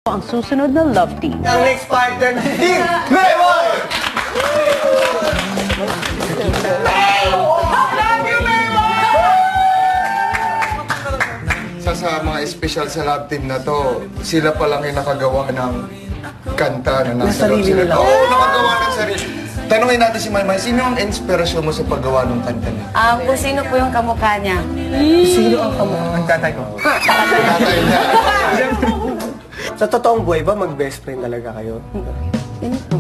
Ang susunod na love team. Ang next partner, Team Maymay! Sa mga espesyal sa love team na to, sila pa lang yung nakagawa ng kanta na nasa loob sila. Oo, nakagawa ng sarili. Tanungin natin si Maymay, sino ang inspirasyon mo sa paggawa ng kanta niya? Kung sino po yung kamukha niya. Sino ang kamukha? Ang tatay ko. Tatay niya. Sa totoong buhay ba, mag-best friend talaga kayo?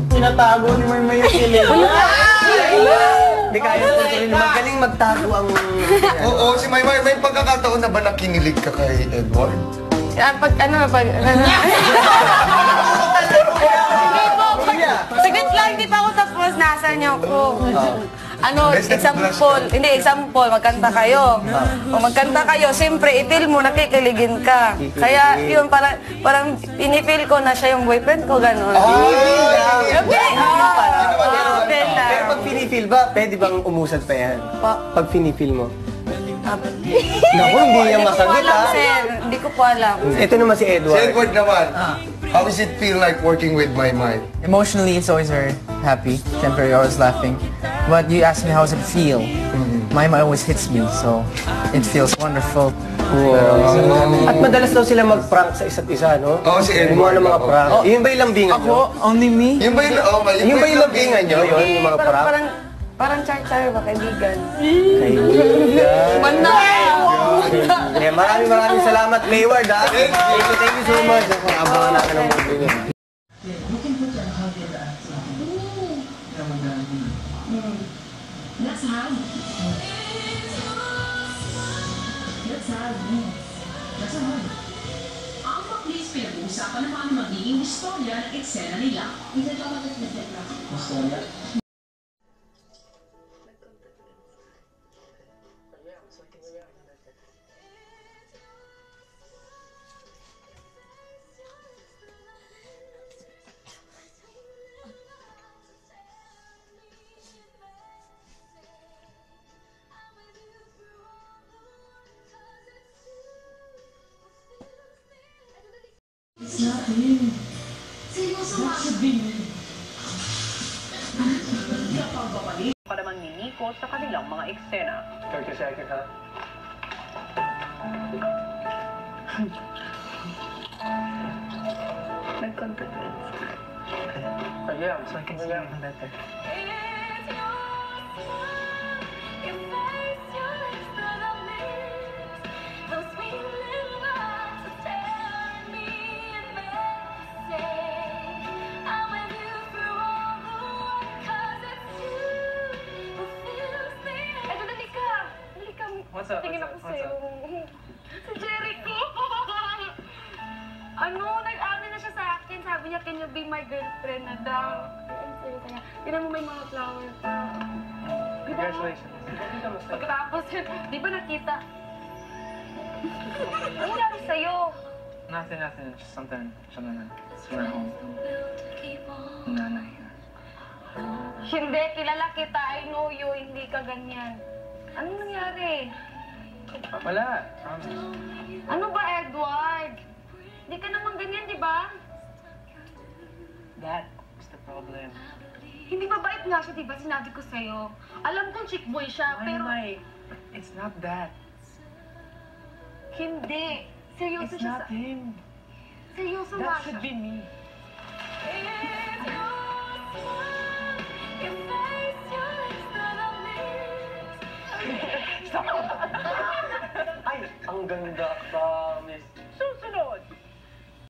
Tinatago ni Maymay yung kilig. Hindi kaya ito. Magaling magtago ang... Oo, si Maymay, may pagkakataon na ba nakinilig ka kay Edward? Saglit lang, di pa ako tapos. Nasaan niyo ako? Example, magkanta kayo. Kung magkanta kayo, siyempre, i-feel mo, nakikiligin ka. Kaya, yun, parang pinipil ko na siya yung boyfriend ko, gano'n. Pero pag pinifeel ba, pwede bang umusad pa yan? Pag pinifeel mo? Naku, hindi niya masagot, ha? Hindi ko po alam. Ito naman si Edward. Si Edward naman, how does it feel like working with Maymay? Emotionally, it's always very happy. Siyempre, you're always laughing. But you ask me how does it feel? Maymay always hits me, so it feels wonderful. At madalas daw sila mag-prank sa isa't isa, no? Oo, si Edward. Gumawa ng mga prank. Yun ba yung lambingan nyo? Only me? Yung ba Yung ba yung lambingan nyo? Yun, yung mga prank? Parang char-char ba, kaibigan? Kaibigan. Maraming salamat, Mayward, ha? Thank you so much. Abangan natin ang mga video. Let's have. Ang pa-please pinag-uusapan na paano magiging istorya ng eksena nila. Istorya? It's not him. Seryoso ba? That should be me. Kapag babalik Pa naman ni Nico sa kanilang mga eksena. 30 seconds, ha? Yeah, so I can see you better. What's up? Tingin ako sa'yo. Si Jericho! Nag-amin na siya sa akin. Sabi niya, can you be my girlfriend na daw? Ang sayo kanya. Tinan mo may mga flower pa. Congratulations. Pagkatapos, di ba nakita? Ano nangyari sa'yo? Nothing. Just something. It's from home. Nanay. Hindi, kilala kita. I know you. Hindi ka ganyan. Anong nangyari? Wala. Promise. Ano ba, Edward? Hindi ka naman ganyan, di ba? That's the problem. Hindi ba bait nga siya, di ba? Sinabi ko sa'yo. Alam kong chick boy siya, pero... It's not that. Hindi. Seryoso It's siya not him. Seryoso nga That siya. should be me. Ay, ang ganda ka.